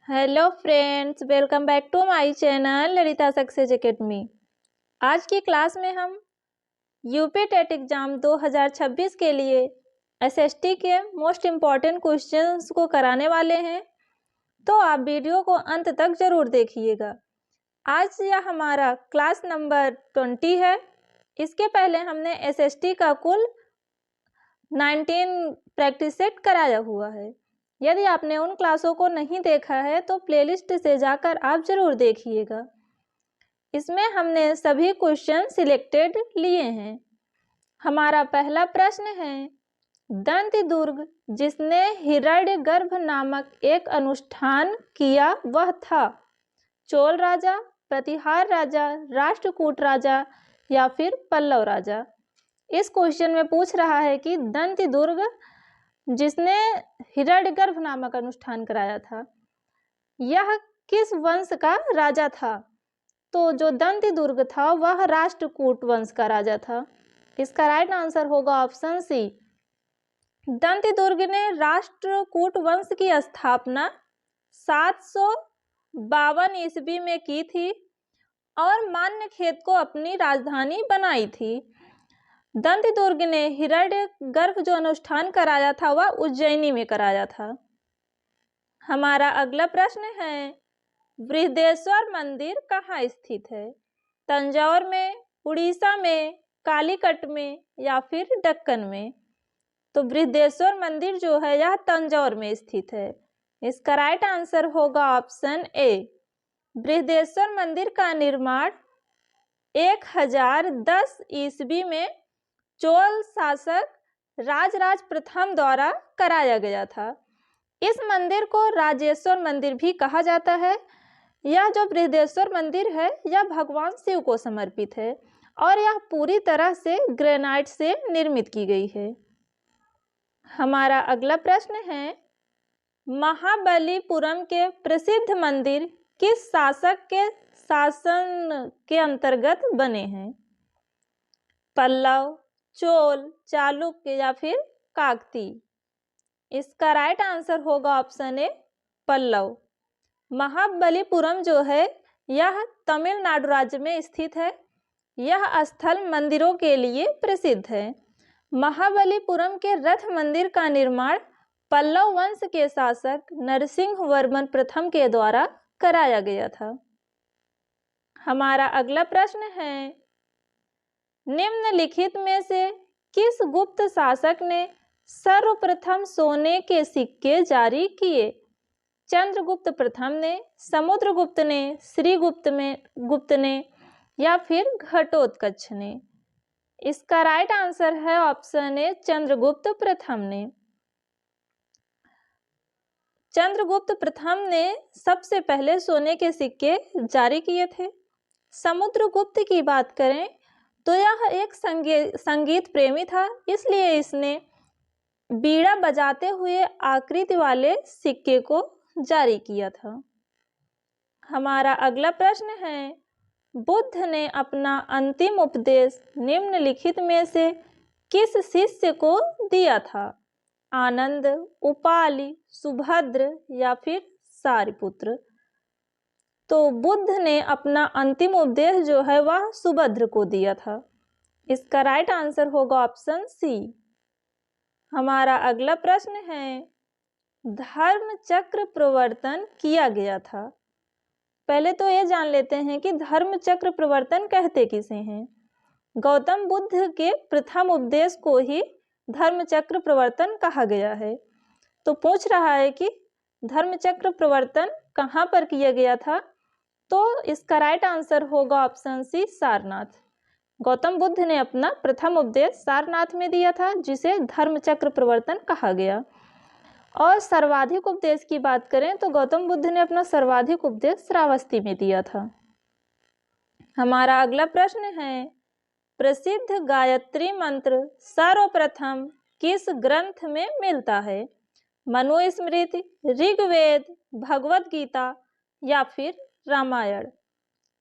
Hello friends, welcome back to my channel Lalita success academy. आज की class में हम यूपी टेट एग्ज़ाम 2026 के लिए एसएसटी के मोस्ट इम्पॉर्टेंट क्वेश्चंस को कराने वाले हैं, तो आप वीडियो को अंत तक ज़रूर देखिएगा। आज यह हमारा क्लास नंबर 20 है। इसके पहले हमने एसएसटी का कुल 19 प्रैक्टिस सेट कराया हुआ है। यदि आपने उन क्लासों को नहीं देखा है तो प्लेलिस्ट से जाकर आप ज़रूर देखिएगा। इसमें हमने सभी क्वेश्चन सिलेक्टेड लिए हैं। हमारा पहला प्रश्न है, दंती दुर्ग जिसने हिरण्यगर्भ नामक एक अनुष्ठान किया वह था चोल राजा, प्रतिहार राजा, राष्ट्रकूट राजा या फिर पल्लव राजा। इस क्वेश्चन में पूछ रहा है कि दंती दुर्ग जिसने हिरण्यगर्भ नामक अनुष्ठान कराया था, यह किस वंश का राजा था? तो जो दंती दुर्ग था वह राष्ट्रकूट वंश का राजा था। इसका राइट आंसर होगा ऑप्शन सी। दंती दुर्ग ने राष्ट्रकूट वंश की स्थापना 752 ईस्वी में की थी और मान्यखेत को अपनी राजधानी बनाई थी। दंती दुर्ग ने हिरण्यगर्भ जो अनुष्ठान कराया था वह उज्जैनी में कराया था। हमारा अगला प्रश्न है, बृहदेश्वर मंदिर कहाँ स्थित है? तंजौर में, उड़ीसा में, कालीकट में या फिर दक्कन में? तो बृहदेश्वर मंदिर जो है यह तंजौर में स्थित है। इसका राइट आंसर होगा ऑप्शन ए। बृहदेश्वर मंदिर का निर्माण 1010 ईस्वी में चोल शासक राजराज प्रथम द्वारा कराया गया था। इस मंदिर को राजेश्वर मंदिर भी कहा जाता है। यह जो बृहदेश्वर मंदिर है यह भगवान शिव को समर्पित है और यह पूरी तरह से ग्रेनाइट से निर्मित की गई है। हमारा अगला प्रश्न है, महाबलीपुरम के प्रसिद्ध मंदिर किस शासक के शासन के अंतर्गत बने हैं? पल्लव, चोल, चालुक्य या फिर काकतीय? इसका राइट आंसर होगा ऑप्शन ए, पल्लव। महाबलीपुरम जो है यह तमिलनाडु राज्य में स्थित है। यह स्थल मंदिरों के लिए प्रसिद्ध है। महाबलीपुरम के रथ मंदिर का निर्माण पल्लव वंश के शासक नरसिंह वर्मन प्रथम के द्वारा कराया गया था। हमारा अगला प्रश्न है, निम्नलिखित में से किस गुप्त शासक ने सर्वप्रथम सोने के सिक्के जारी किए? चंद्रगुप्त प्रथम ने, समुद्रगुप्त ने, गुप्त ने या फिर घटोत्कच ने? इसका राइट आंसर है ऑप्शन ए, चंद्रगुप्त प्रथम ने। चंद्रगुप्त प्रथम ने सबसे पहले सोने के सिक्के जारी किए थे। समुद्रगुप्त की बात करें तो यह एक संगीत प्रेमी था, इसलिए इसने बीड़ा बजाते हुए आकृति वाले सिक्के को जारी किया था। हमारा अगला प्रश्न है, बुद्ध ने अपना अंतिम उपदेश निम्नलिखित में से किस शिष्य को दिया था? आनंद, उपाली, सुभद्र या फिर सारिपुत्र? तो बुद्ध ने अपना अंतिम उपदेश जो है वह सुभद्र को दिया था। इसका राइट आंसर होगा ऑप्शन सी। हमारा अगला प्रश्न है, धर्म चक्र प्रवर्तन किया गया था। पहले तो ये जान लेते हैं कि धर्म चक्र प्रवर्तन कहते किसे हैं। गौतम बुद्ध के प्रथम उपदेश को ही धर्म चक्र प्रवर्तन कहा गया है। तो पूछ रहा है कि धर्म चक्र प्रवर्तन कहाँ पर किया गया था? तो इसका राइट आंसर होगा ऑप्शन सी, सारनाथ। गौतम बुद्ध ने अपना प्रथम उपदेश सारनाथ में दिया था, जिसे धर्म चक्र प्रवर्तन कहा गया। और सर्वाधिक उपदेश की बात करें तो गौतम बुद्ध ने अपना सर्वाधिक उपदेश श्रावस्ती में दिया था। हमारा अगला प्रश्न है, प्रसिद्ध गायत्री मंत्र सर्वप्रथम किस ग्रंथ में मिलता है? मनुस्मृति, ऋग्वेद, भगवत गीता या फिर रामायण?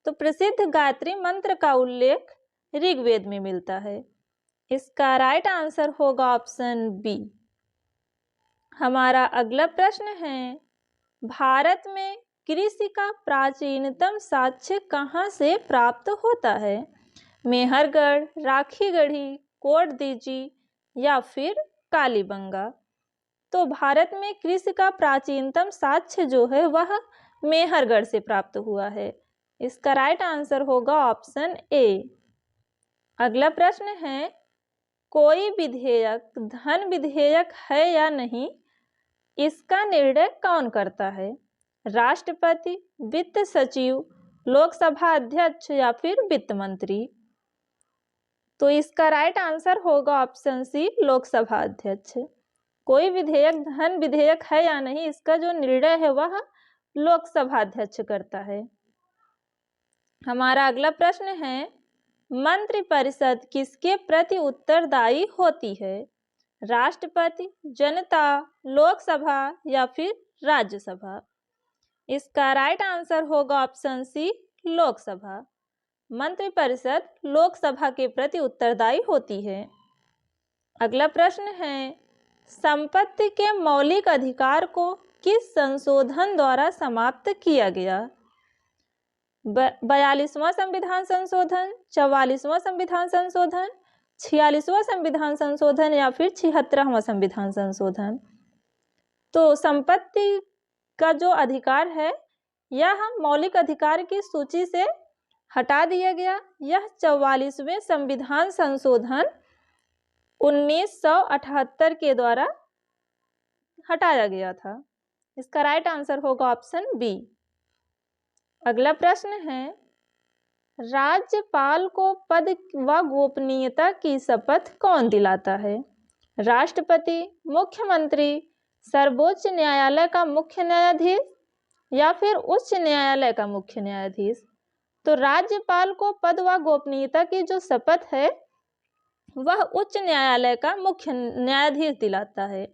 तो प्रसिद्ध गायत्री मंत्र का उल्लेख ऋग्वेद में मिलता है। इसका राइट आंसर होगा ऑप्शन बी। हमारा अगला प्रश्न है, भारत में कृषि का प्राचीनतम साक्ष्य कहाँ से प्राप्त होता है? मेहरगढ़, राखीगढ़ी, कोटदीजी या फिर कालीबंगा। तो भारत में कृषि का प्राचीनतम साक्ष्य जो है वह मेहरगढ़ से प्राप्त हुआ है। इसका राइट आंसर होगा ऑप्शन ए। अगला प्रश्न है, कोई विधेयक धन विधेयक है या नहीं, इसका निर्णय कौन करता है? राष्ट्रपति, वित्त सचिव, लोकसभा अध्यक्ष या फिर वित्त मंत्री। तो इसका राइट आंसर होगा ऑप्शन सी, लोकसभा अध्यक्ष। कोई विधेयक धन विधेयक है या नहीं, इसका जो निर्णय है वह लोकसभा अध्यक्ष करता है। हमारा अगला प्रश्न है, मंत्रिपरिषद किसके प्रति उत्तरदायी होती है? राष्ट्रपति, जनता, लोकसभा या फिर राज्यसभा। इसका राइट आंसर होगा ऑप्शन सी, लोकसभा। मंत्रिपरिषद लोकसभा के प्रति उत्तरदायी होती है। अगला प्रश्न है, संपत्ति के मौलिक अधिकार को किस संशोधन द्वारा समाप्त किया गया? 42वां संविधान संशोधन, 44वां संविधान संशोधन, 46वां संविधान संशोधन या फिर 76वां संविधान संशोधन। तो संपत्ति का जो अधिकार है यह मौलिक अधिकार की सूची से हटा दिया गया। यह 44वें संविधान संशोधन 1978 के द्वारा हटाया गया था। इसका राइट आंसर होगा ऑप्शन बी। अगला प्रश्न है, राज्यपाल को पद व गोपनीयता की शपथ कौन दिलाता है? राष्ट्रपति, मुख्यमंत्री, सर्वोच्च न्यायालय का मुख्य न्यायाधीश या फिर उच्च न्यायालय का मुख्य न्यायाधीश। तो राज्यपाल को पद व गोपनीयता की जो शपथ है वह उच्च न्यायालय का मुख्य न्यायाधीश दिलाता है।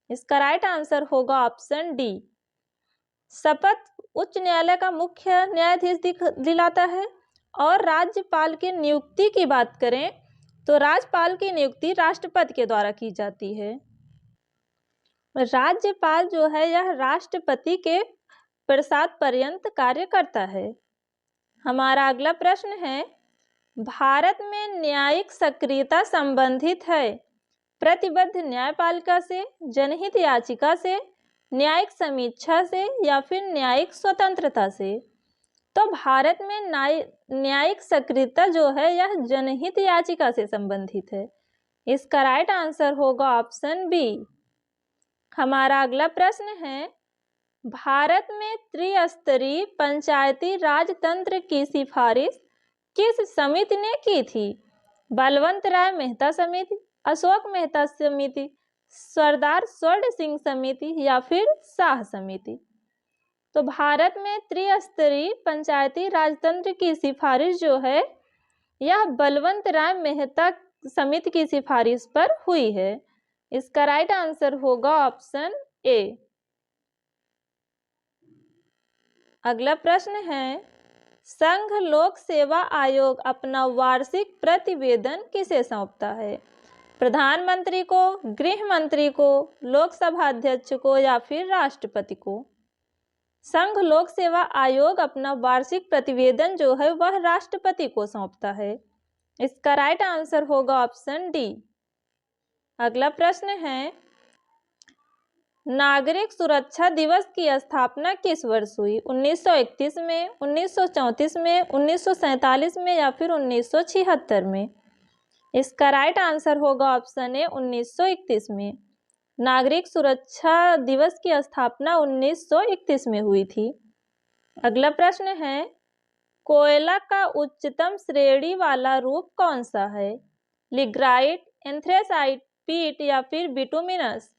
इसका राइट आंसर होगा ऑप्शन डी। शपथ उच्च न्यायालय का मुख्य न्यायाधीश दिलाता है। और राज्यपाल की नियुक्ति की बात करें तो राज्यपाल की नियुक्ति राष्ट्रपति के द्वारा की जाती है। राज्यपाल जो है यह राष्ट्रपति के प्रसाद पर्यंत कार्य करता है। हमारा अगला प्रश्न है, भारत में न्यायिक सक्रियता संबंधित है प्रतिबद्ध न्यायपालिका से, जनहित याचिका से, न्यायिक समीक्षा से या फिर न्यायिक स्वतंत्रता से। तो भारत में न्यायिक सक्रियता जो है यह जनहित याचिका से संबंधित है। इसका राइट आंसर होगा ऑप्शन बी। हमारा अगला प्रश्न है, भारत में त्रिस्तरीय पंचायती राज तंत्र की सिफारिश किस समिति ने की थी? बलवंत राय मेहता समिति, अशोक मेहता समिति, सरदार स्वर्ण सिंह समिति या फिर शाह समिति। तो भारत में त्रिस्तरीय पंचायती राजतंत्र की सिफारिश जो है यह बलवंत राय मेहता समिति की सिफारिश पर हुई है। इसका राइट आंसर होगा ऑप्शन ए। अगला प्रश्न है, संघ लोक सेवा आयोग अपना वार्षिक प्रतिवेदन किसे सौंपता है? प्रधानमंत्री को, गृह मंत्री को, लोकसभा अध्यक्ष को या फिर राष्ट्रपति को। संघ लोक सेवा आयोग अपना वार्षिक प्रतिवेदन जो है वह राष्ट्रपति को सौंपता है। इसका राइट आंसर होगा ऑप्शन डी। अगला प्रश्न है, नागरिक सुरक्षा दिवस की स्थापना किस वर्ष हुई? 1931 में, 1934 में, 1947 में या फिर 1976 में। इसका राइट आंसर होगा ऑप्शन ए, 1931 में। नागरिक सुरक्षा दिवस की स्थापना 1931 में हुई थी। अगला प्रश्न है, कोयला का उच्चतम श्रेणी वाला रूप कौन सा है? लिग्राइट, एंथ्रेसाइट, पीट या फिर बिटुमिनस।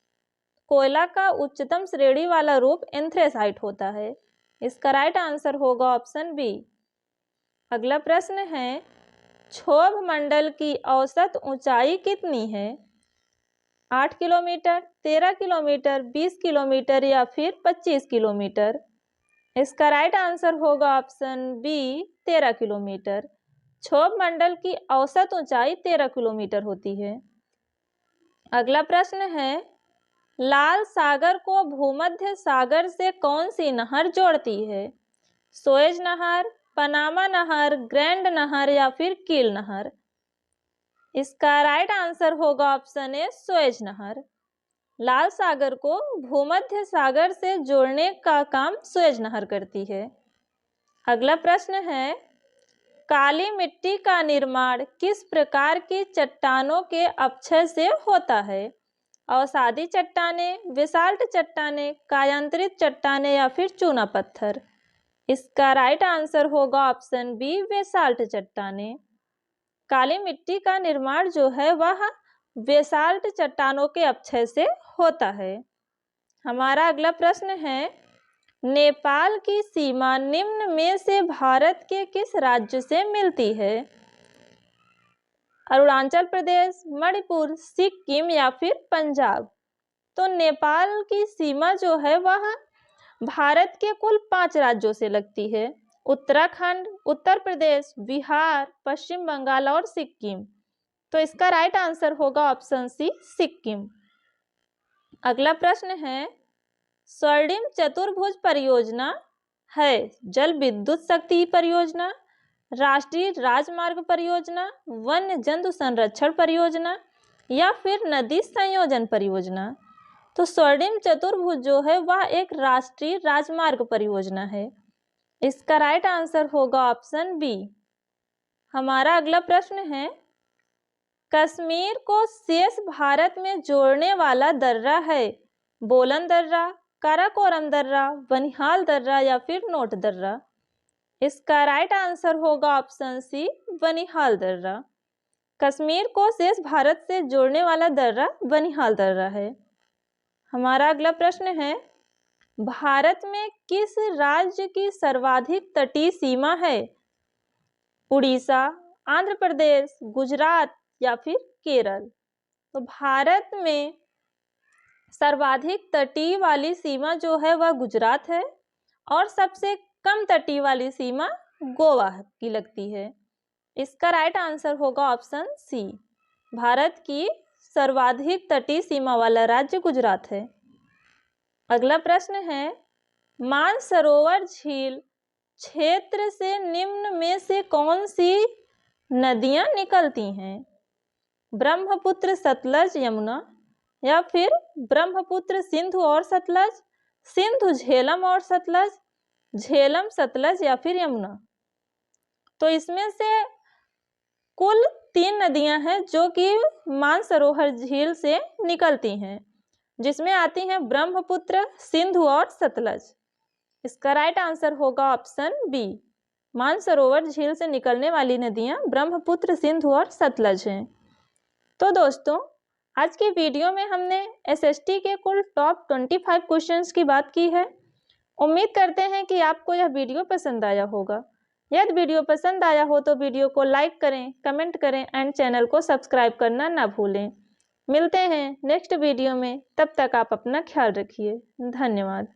कोयला का उच्चतम श्रेणी वाला रूप एंथ्रेसाइट होता है। इसका राइट आंसर होगा ऑप्शन बी। अगला प्रश्न है, क्षोभ मंडल की औसत ऊंचाई कितनी है? 8 किलोमीटर, 13 किलोमीटर, 20 किलोमीटर या फिर 25 किलोमीटर। इसका राइट आंसर होगा ऑप्शन बी, 13 किलोमीटर। क्षोभ मंडल की औसत ऊंचाई 13 किलोमीटर होती है। अगला प्रश्न है, लाल सागर को भूमध्य सागर से कौन सी नहर जोड़ती है? सुएज नहर, पनामा नहर, ग्रैंड नहर या फिर कील नहर? इसका राइट आंसर होगा ऑप्शन ए सुएज नहर। लाल सागर को भूमध्य सागर से जोड़ने का काम सुएज नहर करती है। अगला प्रश्न है, काली मिट्टी का निर्माण किस प्रकार की चट्टानों के अपक्षय से होता है? अवसादी चट्टानें, बेसाल्ट चट्टानें, कायांतरित चट्टानें या फिर चूना पत्थर? इसका राइट आंसर होगा ऑप्शन बी बेसाल्ट चट्टानें। काली मिट्टी का निर्माण जो है वह बेसाल्ट चट्टानों के अपक्षय से होता है। हमारा अगला प्रश्न है, नेपाल की सीमा निम्न में से भारत के किस राज्य से मिलती है? अरुणाचल प्रदेश, मणिपुर, सिक्किम या फिर पंजाब? तो नेपाल की सीमा जो है वह भारत के कुल 5 राज्यों से लगती है। उत्तराखंड, उत्तर प्रदेश, बिहार, पश्चिम बंगाल और सिक्किम। तो इसका राइट आंसर होगा ऑप्शन सी सिक्किम। अगला प्रश्न है, स्वर्णिम चतुर्भुज परियोजना है जल विद्युत शक्ति परियोजना, राष्ट्रीय राजमार्ग परियोजना, वन्य जंतु संरक्षण परियोजना या फिर नदी संयोजन परियोजना? तो स्वर्णिम चतुर्भुज जो है वह एक राष्ट्रीय राजमार्ग परियोजना है। इसका राइट आंसर होगा ऑप्शन बी। हमारा अगला प्रश्न है, कश्मीर को शेष भारत में जोड़ने वाला दर्रा है बोलन दर्रा, काराकोरम दर्रा, बनिहाल दर्रा या फिर नोट दर्रा? इसका राइट आंसर होगा ऑप्शन सी बनिहाल दर्रा। कश्मीर को शेष भारत से जोड़ने वाला दर्रा बनिहाल दर्रा है। हमारा अगला प्रश्न है, भारत में किस राज्य की सर्वाधिक तटीय सीमा है? उड़ीसा, आंध्र प्रदेश, गुजरात या फिर केरल? तो भारत में सर्वाधिक तटीय वाली सीमा जो है वह गुजरात है और सबसे कम तटीय वाली सीमा गोवा की लगती है। इसका राइट आंसर होगा ऑप्शन सी। भारत की सर्वाधिक तटीय सीमा वाला राज्य गुजरात है। अगला प्रश्न है, मानसरोवर झील क्षेत्र से निम्न में से कौन सी नदियां निकलती हैं? ब्रह्मपुत्र, सतलज, यमुना या फिर ब्रह्मपुत्र, सिंधु और सतलज, सिंधु, झेलम और सतलज, झेलम, सतलज या फिर यमुना? तो इसमें से कुल 3 नदियां हैं जो कि मानसरोवर झील से निकलती हैं, जिसमें आती हैं ब्रह्मपुत्र, सिंधु और सतलज। इसका राइट आंसर होगा ऑप्शन बी। मानसरोवर झील से निकलने वाली नदियां ब्रह्मपुत्र, सिंधु और सतलज हैं। तो दोस्तों, आज की वीडियो में हमने एसएसटी के कुल टॉप 25 क्वेश्चंस की बात की है। उम्मीद करते हैं कि आपको यह वीडियो पसंद आया होगा। यदि वीडियो पसंद आया हो तो वीडियो को लाइक करें, कमेंट करें एंड चैनल को सब्सक्राइब करना ना भूलें। मिलते हैं नेक्स्ट वीडियो में, तब तक आप अपना ख्याल रखिए। धन्यवाद।